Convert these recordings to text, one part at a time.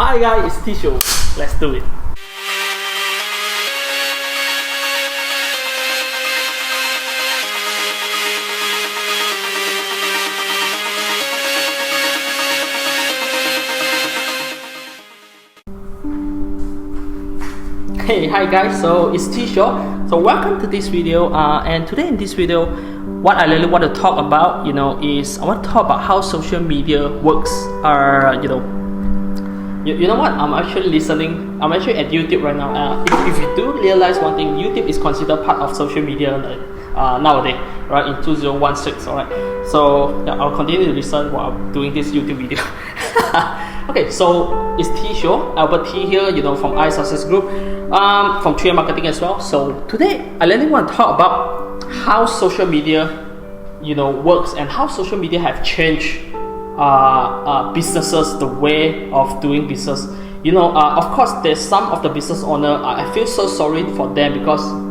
Hi guys, it's T-Show. Let's do it. Hey, hi guys, so it's T-Show. So welcome to this video, and today in this video, what I really want to talk about, is I want to talk about how social media works. You know what? I'm actually at YouTube right now. If you do realize one thing, YouTube is considered part of social media nowadays, right? In 2016, all right. So yeah, I'll continue to listen while I'm doing this YouTube video. Okay, so it's T-Show, Albert T here, from iSuccess Group, from 3M Marketing as well. So today, I really want to talk about how social media, works and how social media have changed businesses, the way of doing business. Of course, there's some of the business owner, I feel so sorry for them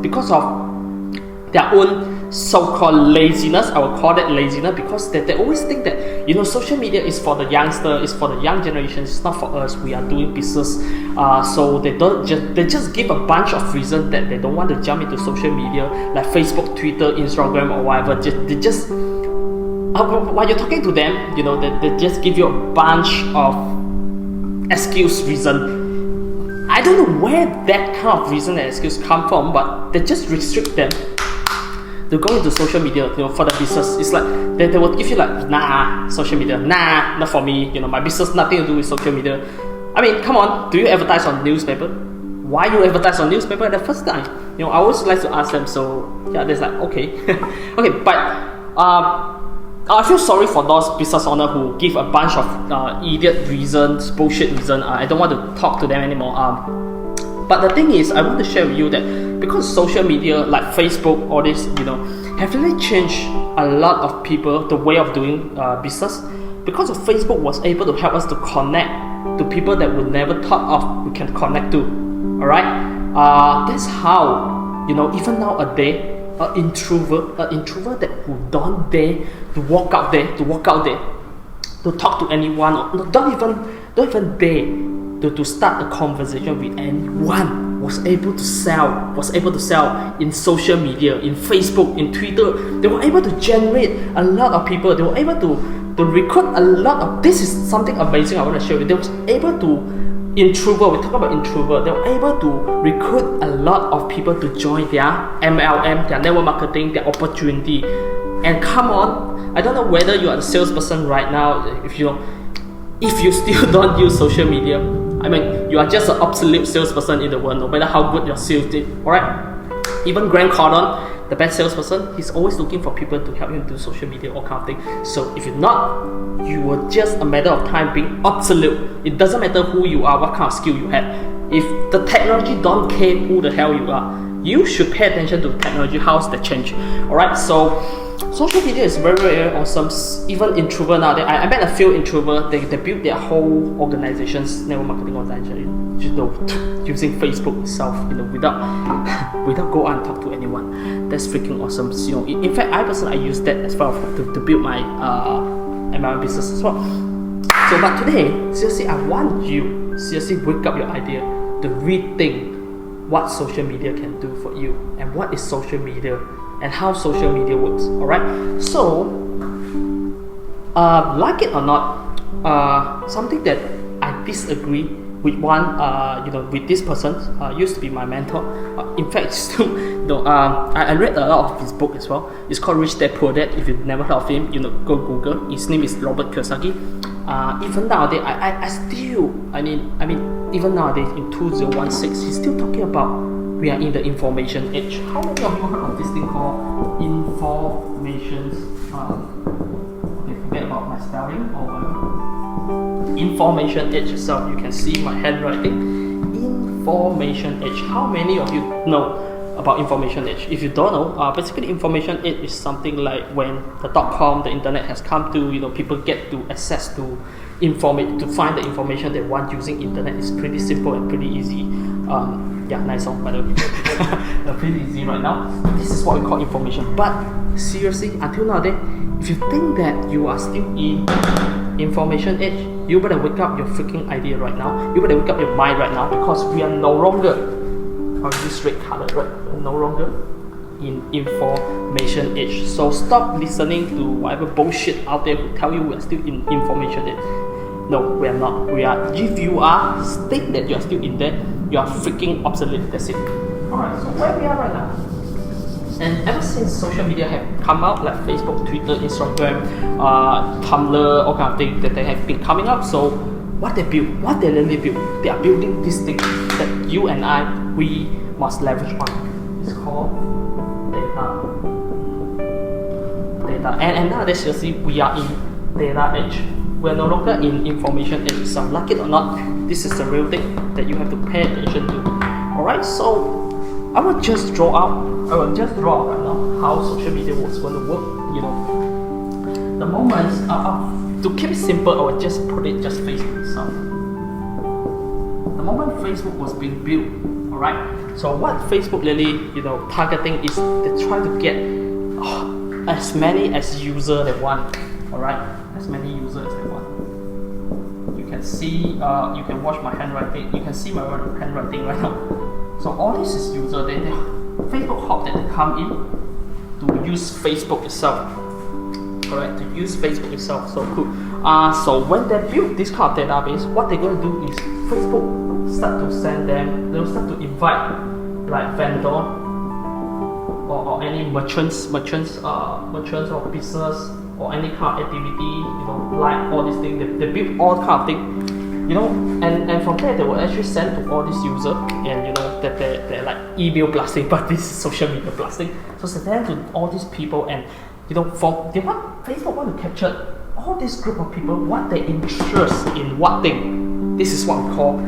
because of their own so-called laziness. I will call it laziness because they always think that social media is for the youngster, it's for the young generation, it's not for us. We are doing business, so they just give a bunch of reasons that they don't want to jump into social media like Facebook, Twitter, Instagram or whatever. While you're talking to them, they just give you a bunch of excuse reason. I don't know where that kind of reason and excuse come from, but they just restrict them to go into social media, for the business. It's like they will give you like, nah, social media, nah, not for me. My business nothing to do with social media. I mean, come on, do you advertise on newspaper? Why you advertise on newspaper at the first time? I always like to ask them. So yeah, there's like okay, okay, but I feel sorry for those business owners who give a bunch of idiot reasons, bullshit reason. I don't want to talk to them anymore. But the thing is, I want to share with you that because social media like Facebook, all this, have really changed a lot of people, the way of doing business. Because of Facebook was able to help us to connect to people that we never thought of we can connect to. Alright? That's how, even nowadays, an introvert that who don't dare to walk out there, to talk to anyone, or don't even dare to start a conversation with anyone, was able to sell in social media, in Facebook, in Twitter. They were able to generate a lot of people. They were able to recruit a lot of. This is something amazing I want to share with you. They was able to introvert. We talk about introvert. They were able to recruit a lot of people to join their MLM, their network marketing, their opportunity. And come on, I don't know whether you are a salesperson right now. If you still don't use social media, I mean, you are just an absolute salesperson in the world, no matter how good your sales is. Alright? Even Grant Cardone, the best salesperson, he's always looking for people to help him do social media, all kind of thing. So if you're not, you are just a matter of time being absolute. It doesn't matter who you are, what kind of skill you have. If the technology don't care who the hell you are, you should pay attention to technology, how's the change. Alright, so social media is very, very awesome. Even introvert now, I met a few introvert. They built their whole organizations, network marketing organization, using Facebook itself, without go and talk to anyone. That's freaking awesome. In fact, I personally use that as well to build my MLM business as well. So, but today, seriously, I want you seriously wake up your idea to rethink what social media can do for you and what is social media and how social media works. Alright, so like it or not, something that I disagree with with this person used to be my mentor. In fact, still, I read a lot of his book as well. It's called Rich Dad Poor Dad. If you've never heard of him, go Google. His name is Robert Kiyosaki. Even nowadays, I still, even nowadays in 2016, he's still talking about we are in the information age. How many of you heard of this thing called information? Okay, forget about my spelling or whatever. Information age itself. You can see my handwriting. Information age. How many of you know about information age? If you don't know, basically information age is something like when the .com, the internet has come to, people get to access to to find the information they want using internet. Is pretty simple and pretty easy. Yeah, nice song by the way. Pretty easy right now. This is what we call information. But seriously, until nowadays, if you think that you are still in information age, You better wake up your freaking idea right now. You better wake up your mind right now, because we are no longer, I'll use red color, right? We're no longer in information age. So stop listening to whatever bullshit out there who tell you we are still in information age. No, we are not. We are. If you are, state that you are still in there, you are freaking obsolete. That's it. Alright, so where we are right now. And ever since social media have come out, like Facebook, Twitter, Instagram, Tumblr, all kind of things that they have been coming up. So what they build, what they really build, they are building this thing that you and I, we must leverage on. It's called data. And nowadays you see we are in data age. We're no longer in information age. So like it or not, this is the real thing that you have to pay attention to. Alright, so I will just draw out right now how social media was going to work. You know, the moment to keep it simple, I will just put it just Facebook itself. The moment Facebook was being built, alright. So what Facebook really, targeting is they try to get as many as user they want, alright, as many users as they want. You can see, you can watch my handwriting. You can see my handwriting right now. So all this is user. Facebook hope that they come in to use Facebook itself. Correct, to use Facebook itself. So cool. So when they build this kind of database, what they're going to do is Facebook start to send them. They'll start to invite like vendor or any merchants or business or any kind of activity. Like all these things. They build all kind of things. And from there they will actually send to all these users, and that they're like email blasting, but this is social media blasting. So send to all these people, and Facebook want to capture all this group of people, what they interest in what thing. This is what we call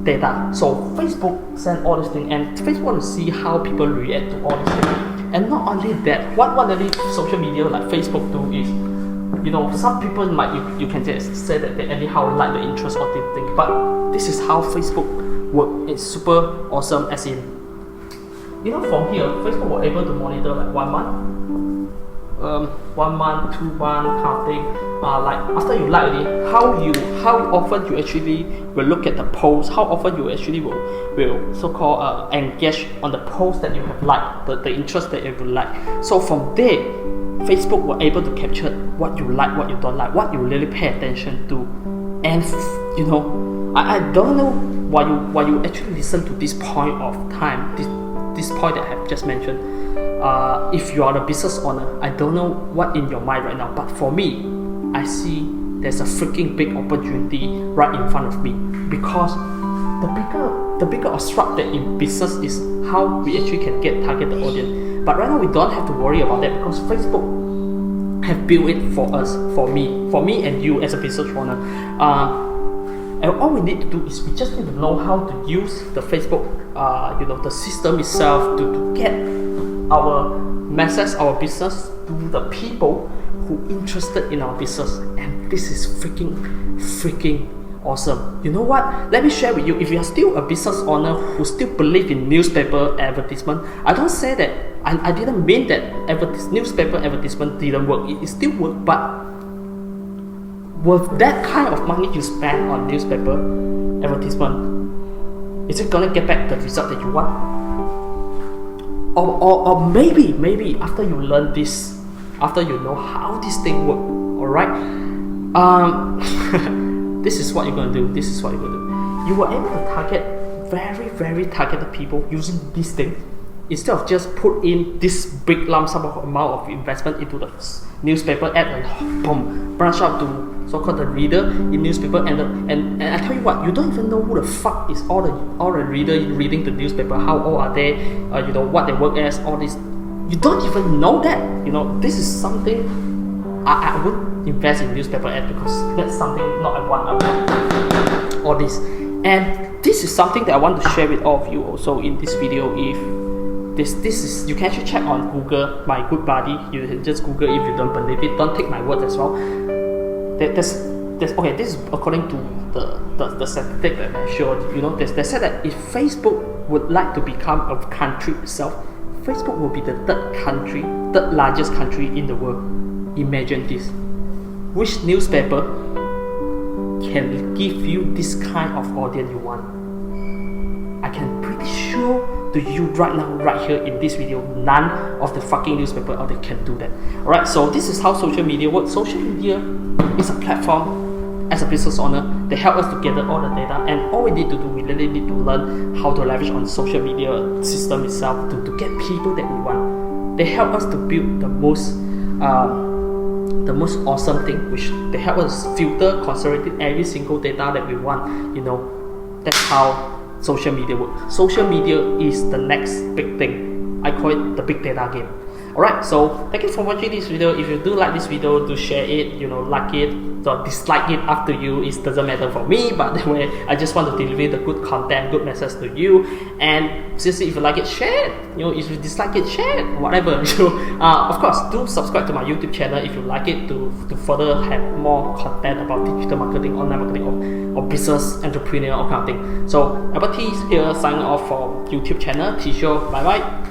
data. So Facebook send all these things, and Facebook want to see how people react to all these things. And not only that, what really social media like Facebook do is, some people might, you can just say that they anyhow like the interest of this thing, but this is how Facebook work. It's super awesome, as in, from here, Facebook were able to monitor like 1 month, 1 month, 2 months kind of thing. Like after you like it, how often you actually will look at the post, how often you actually will so-called engage on the post that you have liked, the interest that you will like. So from there, Facebook were able to capture what you like, what you don't like, what you really pay attention to. And I don't know why you actually listen to this point of time, this point that I have just mentioned. If you are a business owner, I don't know what in your mind right now, but for me, I see there's a freaking big opportunity right in front of me, because the bigger obstacle in business is how we actually can get targeted audience. But right now we don't have to worry about that, because Facebook have built it for us, for me and you as a business owner. And all we need to do is we just need to know how to use the Facebook, the system itself to get our message, our business to the people who interested in our business. And this is freaking awesome. You know what? Let me share with you. If you are still a business owner who still believe in newspaper advertisement, I don't say that. I didn't mean that newspaper advertisement didn't work. It still worked, but with that kind of money you spend on newspaper advertisement, is it gonna get back the result that you want? Or maybe after you learn this, after you know how this thing works, alright? This is what you're gonna do. You were able to target very, very targeted people using this thing, instead of just put in this big lump sum of amount of investment into the newspaper ad and boom, branch out to so-called the reader in newspaper. And I tell you what, you don't even know who the fuck is all the reader reading the newspaper. How old are they? What they work as, all this. You don't even know that. This is something I would invest in newspaper ad, because that's something not I want. All this, and this is something that I want to share with all of you also in this video. If this is, you can actually check on Google, My Good Buddy. You can just Google if you don't believe it. Don't take my word as well. This is according to the statistic that I showed. They said that if Facebook would like to become a country itself, Facebook will be the third largest country in the world. Imagine this. Which newspaper can give you this kind of audience you want. I can pretty sure to you right now, right here in this video, none of the fucking newspaper out there can do that. Alright, so this is how social media works. Social media is a platform. As a business owner, they help us to gather all the data, and all we need to do, we really need to learn how to leverage on social media system itself to get people that we want. They help us to build the most awesome thing, which they help us filter, consolidate every single data that we want. That's how social media works. Social media is the next big thing. I call it the big data game. Alright, so thank you for watching this video. If you do like this video, do share it, like it, or dislike it, up to you. It doesn't matter for me, but anyway, I just want to deliver the good content, good message to you. And seriously, if you like it, share it. If you dislike it, share it, whatever. Of course, do subscribe to my YouTube channel if you like it, to further have more content about digital marketing, online marketing, or business, entrepreneur, all kind of thing. So Albert T here, signing off from YouTube channel. T Show, bye bye.